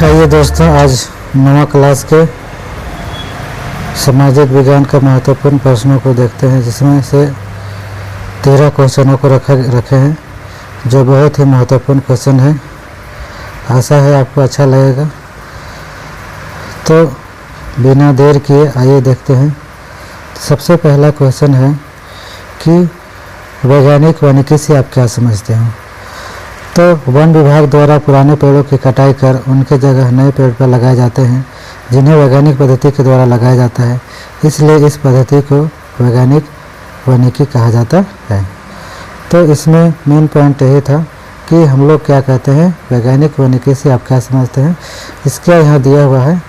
आइए दोस्तों, आज 9वीं क्लास के सामाजिक विज्ञान के महत्वपूर्ण प्रश्नों को देखते हैं, जिसमें से 13 क्वेश्चनों को रखे हैं, जो बहुत ही महत्वपूर्ण क्वेश्चन है। आशा है आपको अच्छा लगेगा। तो बिना देर किए आइए देखते हैं। सबसे पहला क्वेश्चन है कि वैज्ञानिक वानिकी से आप क्या समझते हो। तो वन विभाग द्वारा पुराने पेड़ों की कटाई कर उनके जगह नए पेड़ लगाए जाते हैं, जिन्हें वैज्ञानिक पद्धति के द्वारा लगाया जाता है। इसलिए इस पद्धति को वैज्ञानिक वानिकी कहा जाता है। तो इसमें मेन पॉइंट यही था कि हम लोग क्या कहते हैं, वैज्ञानिक वानिकी से आप क्या समझते हैं। इसका यहाँ दिया हुआ है।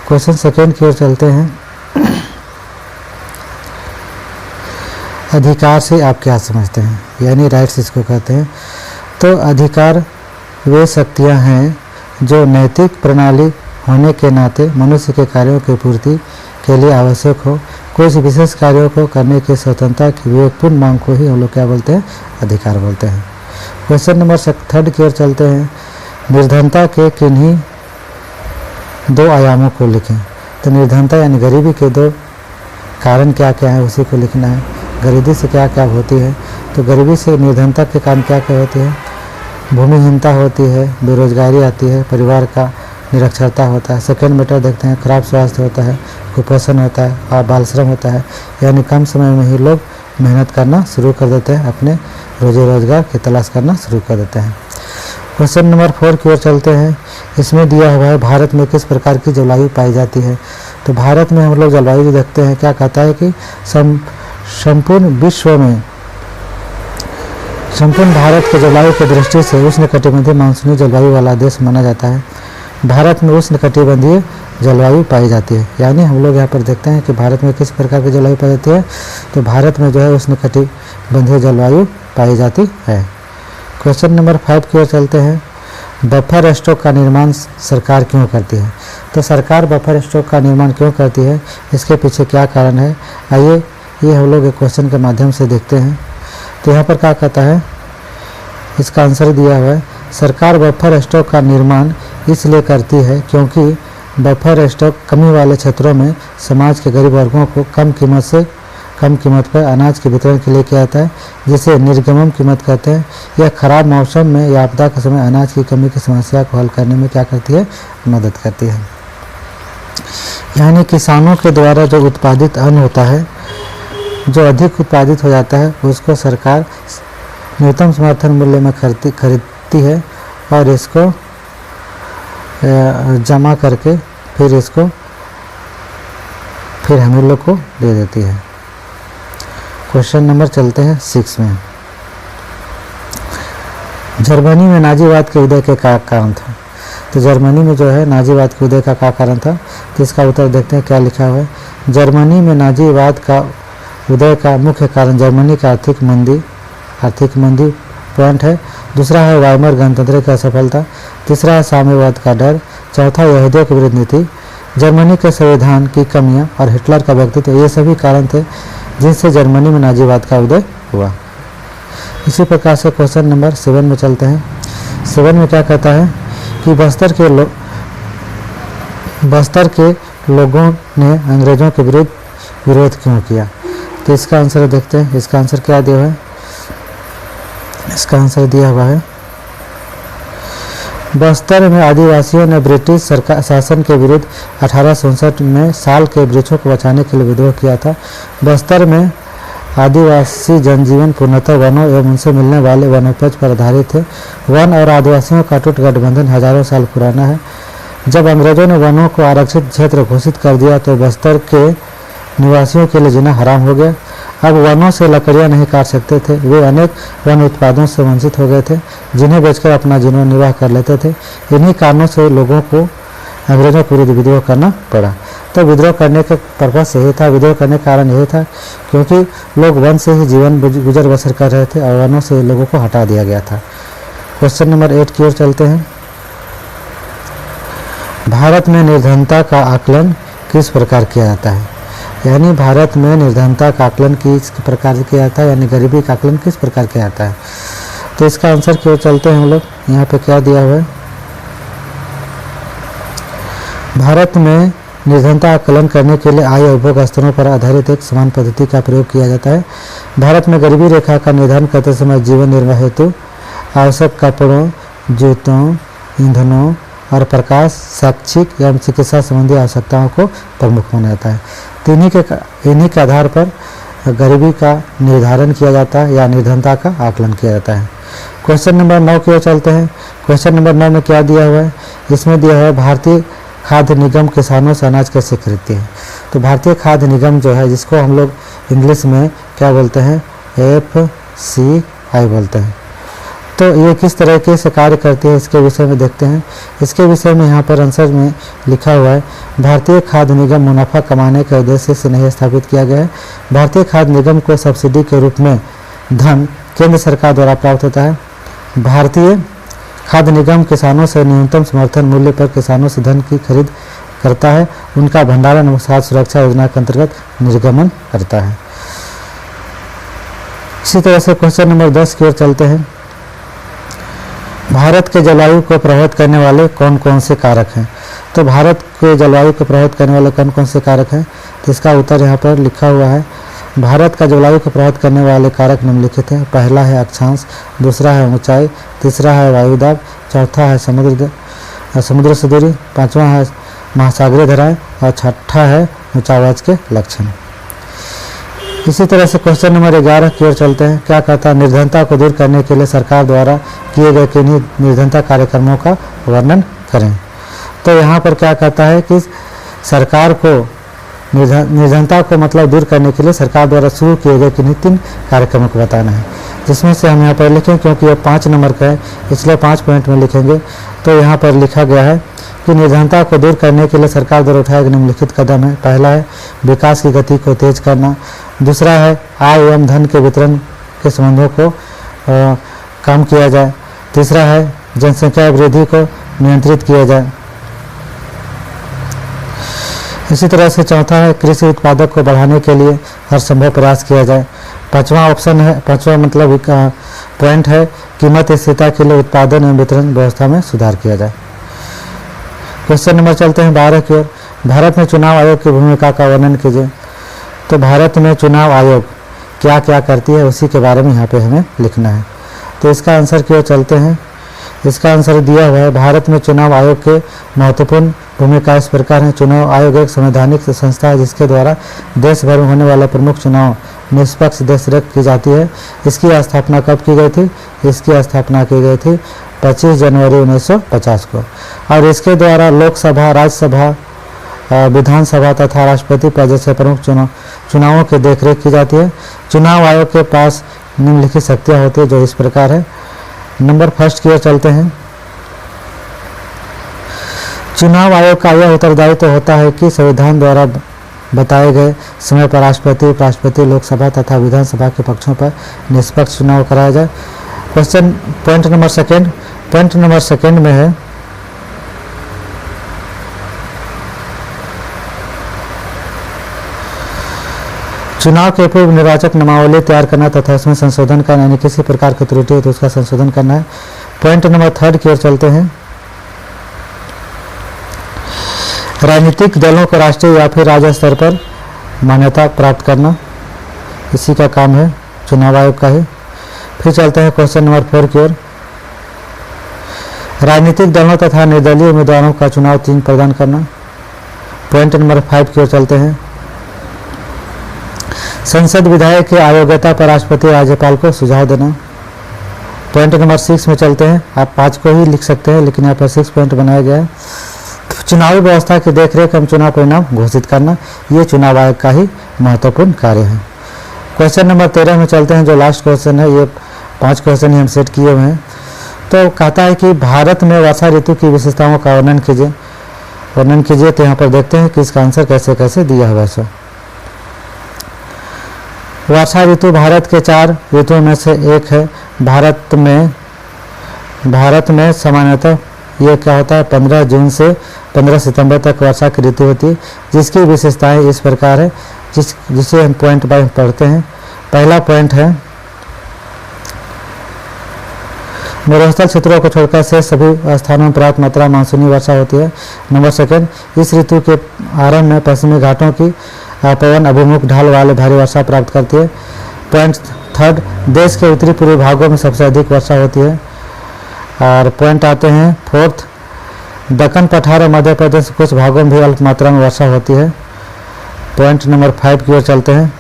क्वेश्चन सेकेंड की ओर चलते हैं। अधिकार से आप क्या समझते हैं, यानी राइट्स इसको कहते हैं। तो अधिकार वे शक्तियां हैं जो नैतिक प्रणाली होने के नाते मनुष्य के कार्यों की पूर्ति के लिए आवश्यक हो। कुछ विशेष कार्यों को करने की स्वतंत्रता की विवेकपूर्ण मांग को ही हम लोग क्या बोलते हैं, अधिकार बोलते हैं। क्वेश्चन नंबर थर्ड की ओर चलते हैं। निर्धनता के किन्हीं 2 आयामों को लिखें। तो निर्धनता यानी गरीबी के 2 कारण क्या क्या है, उसी को लिखना है। गरीबी से क्या क्या होती है। तो गरीबी से निर्धनता के कारण क्या क्या होती है। भूमिहीनता होती है, बेरोजगारी आती है, परिवार का निरक्षरता होता है। सेकेंड मैटर देखते हैं, खराब स्वास्थ्य होता है, कुपोषण होता है और बाल श्रम होता है। यानी कम समय में ही लोग मेहनत करना शुरू कर देते हैं, अपने रोजी रोजगार की तलाश करना शुरू कर देते हैं। क्वेश्चन नंबर 4 की ओर चलते हैं। इसमें दिया हुआ है, भारत में किस प्रकार की जलवायु पाई जाती है। तो भारत में हम लोग जलवायु देखते हैं, क्या कहता है कि संपूर्ण विश्व में संपूर्ण भारत के जलवायु की दृष्टि से उष्णकटिबंधीय मानसूनी जलवायु वाला देश माना जाता है। भारत में उष्णकटिबंधीय जलवायु पाई जाती है। यानी हम लोग यहाँ पर देखते हैं कि भारत में किस प्रकार की जलवायु पाई जाती है। तो भारत में जो है उष्णकटिबंधीय जलवायु पाई जाती है। क्वेश्चन नंबर 5 की ओर चलते हैं। बफर स्टॉक का निर्माण सरकार क्यों करती है। तो सरकार बफर स्टॉक का निर्माण क्यों करती है, इसके पीछे क्या कारण है, आइए ये हम लोग एक क्वेश्चन के माध्यम से देखते हैं। तो यहाँ पर क्या कहता है, इसका आंसर दिया हुआ है। सरकार बफर स्टॉक का निर्माण इसलिए करती है क्योंकि बफर स्टॉक कमी वाले क्षेत्रों में समाज के गरीब वर्गों को कम कीमत पर अनाज के वितरण के लिए किया जाता है, जिसे निर्गमन कीमत कहते हैं। यह खराब मौसम में या आपदा के समय अनाज की कमी की समस्या को हल करने में क्या करती है, मदद करती है। यानी किसानों के द्वारा जो उत्पादित अन्न होता है, जो अधिक उत्पादित हो जाता है, उसको सरकार न्यूनतम समर्थन मूल्य में खरीदती है और इसको जमा करके फिर हम लोग को दे देती है। क्वेश्चन नंबर चलते हैं 6 में। जर्मनी में नाजीवाद के उदय के क्या कारण था। तो जर्मनी में जो है नाजीवाद के उदय का क्या कारण था, तो इसका उत्तर देखते हैं क्या लिखा हुआ है। जर्मनी में नाजीवाद का उदय का मुख्य कारण जर्मनी का आर्थिक मंदी पॉइंट है। दूसरा है वाइमर गणतंत्र की असफलता। तीसरा है साम्यवाद का डर। चौथा यहूदियों की विरुद्ध नीति। जर्मनी के संविधान की कमियां और हिटलर का व्यक्तित्व, ये सभी कारण थे जिनसे जर्मनी में नाजीवाद का उदय हुआ। इसी प्रकार से क्वेश्चन नंबर 7 में चलते हैं। 7 में क्या कहता है कि बस्तर के लोगों ने अंग्रेजों के विरुद्ध विरोध क्यों किया। तो इसका आंसर देखते हैं। इसका आंसर क्या दिया हुआ है, इसका आंसर दिया हुआ है, बस्तर में आदिवासियों ने ब्रिटिश सरकार शासन के विरुद्ध 1859 में साल के वृक्षों को बचाने के लिए विद्रोह किया था। बस्तर में आदिवासी जनजीवन पूर्णतः वनों एवं उनसे मिलने वाले वनोपज पर आधारित है। वन और आदिवासियों का टूट गठबंधन हजारों साल पुराना है। जब अंग्रेजों ने वनों को आरक्षित क्षेत्र घोषित कर दिया तो बस्तर के निवासियों के लिए जीना हराम हो गया। अब वनों से लकड़ियां नहीं काट सकते थे, वे अनेक वन उत्पादों से वंचित हो गए थे जिन्हें बेचकर अपना जीवन निर्वाह कर लेते थे। इन्हीं कारणों से लोगों को अंग्रेजों के विरुद्ध विद्रोह करना पड़ा। तो विद्रोह करने का पर्पस यही था, विद्रोह करने का कारण यही था क्योंकि लोग वन से ही जीवन गुजर बसर कर रहे थे और वनों से लोगों को हटा दिया गया था। क्वेश्चन नंबर 8 की ओर चलते हैं। भारत में निर्धनता का आकलन किस प्रकार किया जाता है? यानी भारत में निर्धनता का आकलन किस प्रकार से किया जाता है, यानी गरीबी का आकलन किस प्रकार किया जाता है? तो इसका आंसर की ओर चलते हैं हम लोग। यहाँ पे क्या दिया हुआ है, भारत में निर्धनता आकलन करने के लिए आय उपभोग स्तरों पर आधारित एक समान पद्धति का प्रयोग किया जाता है। भारत में गरीबी रेखा का निर्धारण करते समय जीवन निर्वाह हेतु आवश्यक कपड़ों, जूतों, ईंधनों और प्रकाश, शैक्षिक एवं चिकित्सा संबंधी आवश्यकताओं को प्रमुख माना जाता है। तो इन्हीं के आधार पर गरीबी का निर्धारण किया जाता है या निर्धनता का आकलन किया जाता है। क्वेश्चन नंबर 9 की ओर चलते हैं। क्वेश्चन नंबर 9 में क्या दिया हुआ है? इसमें दिया हुआ है भारतीय खाद्य निगम किसानों से अनाज कैसे खरीदती है। तो भारतीय खाद्य निगम जो है, जिसको हम लोग इंग्लिश में क्या बोलते हैं, FCI बोलते हैं, तो ये किस तरीके से कार्य करती है इसके विषय में देखते हैं। इसके विषय में यहाँ पर आंसर में लिखा हुआ है, भारतीय खाद्य निगम मुनाफा कमाने के उद्देश्य से नहीं स्थापित किया गया है। भारतीय खाद्य निगम को सब्सिडी के रूप में धन केंद्र सरकार द्वारा प्राप्त होता है। भारतीय खाद्य निगम किसानों से न्यूनतम समर्थन मूल्य पर किसानों से धन की खरीद करता है, उनका भंडारण और खाद्य सुरक्षा योजना के अंतर्गत निर्गमन करता है। इसी तरह से क्वेश्चन नंबर 10 की ओर चलते हैं। भारत के जलवायु को प्रभावित करने वाले कौन कौन से कारक हैं? तो भारत के जलवायु को प्रभावित करने वाले कौन कौन से कारक हैं? तो इसका उत्तर यहाँ पर लिखा हुआ है, भारत का जलवायु को प्रभावित करने वाले कारक निम्नलिखित हैं। पहला है अक्षांश, दूसरा है ऊंचाई, तीसरा है वायुदाब, चौथा है समुद्र से दूरी, पांचवा है महासागरीय धाराएं और छठा है ऊंचावाच के लक्षण। इसी तरह से क्वेश्चन नंबर 11 की ओर चलते हैं। क्या कहता है, निर्धनता को दूर करने के लिए सरकार द्वारा किए गए किन्हीं निर्धनता कार्यक्रमों का वर्णन करें। तो यहाँ पर क्या कहता है कि सरकार को निर्धनता को मतलब दूर करने के लिए सरकार द्वारा शुरू किए गए किन्हीं 3 कार्यक्रमों को बताना है, जिसमें से हम यहाँ पर लिखें, क्योंकि ये 5 नंबर का है इसलिए 5 पॉइंट में लिखेंगे। तो यहाँ पर लिखा गया है कि निर्धनता को दूर करने के लिए सरकार द्वारा उठाए गए निम्नलिखित कदम है। पहला है विकास की गति को तेज करना, दूसरा है आय एवं धन के वितरण के संबंधों को कम किया जाए, तीसरा है जनसंख्या वृद्धि को नियंत्रित किया जाए, इसी तरह से चौथा है कृषि उत्पादक को बढ़ाने के लिए हर संभव प्रयास किया जाए, पांचवा ऑप्शन है, पांचवा मतलब पॉइंट है कीमत स्थिरता के लिए उत्पादन एवं वितरण व्यवस्था में सुधार किया जाए। क्वेश्चन नंबर चलते हैं 12 की ओर। भारत में चुनाव आयोग की भूमिका का वर्णन कीजिए। तो भारत में चुनाव आयोग क्या क्या करती है उसी के बारे में यहाँ पे हमें लिखना है। तो इसका आंसर की ओर चलते हैं। इसका आंसर दिया हुआ है, भारत में चुनाव आयोग के महत्वपूर्ण भूमिका इस प्रकार है। चुनाव आयोग एक संवैधानिक संस्था है जिसके द्वारा देश भर में होने वाले प्रमुख चुनाव निष्पक्ष देखरेख की जाती है। इसकी स्थापना कब की गई थी? इसकी स्थापना की गई थी 25 जनवरी 1950 को, और इसके द्वारा लोकसभा, राज्यसभा, विधानसभा तथा राष्ट्रपति पद जैसे प्रमुख चुनावों की देखरेख की जाती है। चुनाव आयोग के पास निम्नलिखित शक्तियाँ होती है जो इस प्रकार है। नंबर फर्स्ट की ओर चलते हैं। चुनाव आयोग का यह उत्तरदायित्व होता है कि संविधान द्वारा बताए गए समय पर राष्ट्रपति, उपराष्ट्रपति, लोकसभा तथा विधानसभा के पक्षों पर निष्पक्ष चुनाव कराया जाए। क्वेश्चन पॉइंट नंबर सेकेंड में है, चुनाव के पूर्व निर्वाचक नामावली तैयार करना तथा उसमें संशोधन करना, यानी किसी प्रकार की त्रुटि हो तो उसका संशोधन करना है। पॉइंट नंबर 3 की ओर चलते हैं। राजनीतिक दलों को राष्ट्रीय या फिर राज्य स्तर पर मान्यता प्राप्त करना, इसी का काम है चुनाव आयोग का ही। फिर चलते हैं क्वेश्चन नंबर 4 की ओर। राजनीतिक दलों तथा निर्दलीय उम्मीदवारों का चुनाव चिन्ह प्रदान करना। पॉइंट नंबर 5 की ओर चलते हैं। संसद विधायक की अयोग्यता पर राष्ट्रपति राज्यपाल को सुझाव देना। पॉइंट नंबर 6 में चलते हैं। आप 5 को ही लिख सकते हैं लेकिन यहाँ पर 6 पॉइंट बनाया गया है। चुनावी व्यवस्था की देखरेख एवं चुनाव परिणाम घोषित करना, ये चुनाव आयोग का ही महत्वपूर्ण कार्य है। क्वेश्चन नंबर 13 में चलते हैं, जो लास्ट क्वेश्चन है। ये 5 क्वेश्चन ही हम सेट किए हुए हैं। तो कहता है कि भारत में वर्षा ऋतु की विशेषताओं का वर्णन कीजिए। तो यहाँ पर देखते हैं कि इसका आंसर कैसे कैसे दिया हुआ है। वर्षा ऋतु भारत के 4 ऋतुओं में से एक है। भारत में सामान्यतः ये क्या होता है, 15 जून से 15 सितंबर तक वर्षा की ऋतु होती है, जिसकी विशेषताएं इस प्रकार है, जिसे हम पॉइंट बाय पढ़ते हैं। पहला पॉइंट है, मरुस्थल क्षेत्रों को छोड़कर से सभी स्थानों में पर्याप्त मात्रा मानसूनी वर्षा होती है। नंबर 2, इस ऋतु के आरंभ में पश्चिमी घाटों की पवन अभिमुख ढाल वाले भारी वर्षा प्राप्त करती है। पॉइंट 3, देश के उत्तरी पूर्वी भागों में सबसे अधिक वर्षा होती है। और पॉइंट आते हैं 4, दक्कन पठार और मध्य प्रदेश के कुछ भागों में भी अल्प मात्रा में वर्षा होती है। पॉइंट नंबर 5 की ओर चलते हैं।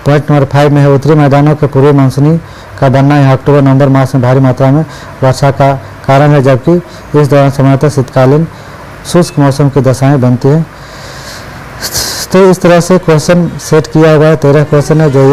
पॉइंट नंबर 5 में है, उत्तरी मैदानों के पूर्वी मानसूनी का बनना यहाँ अक्टूबर नवंबर मास में भारी मात्रा में वर्षा का कारण है, जबकि इस दौरान सामान्यतः शीतकालीन शुष्क मौसम की दशाएं बनती है। तो इस तरह से क्वेश्चन सेट किया हुआ है। 13 क्वेश्चन है जो ये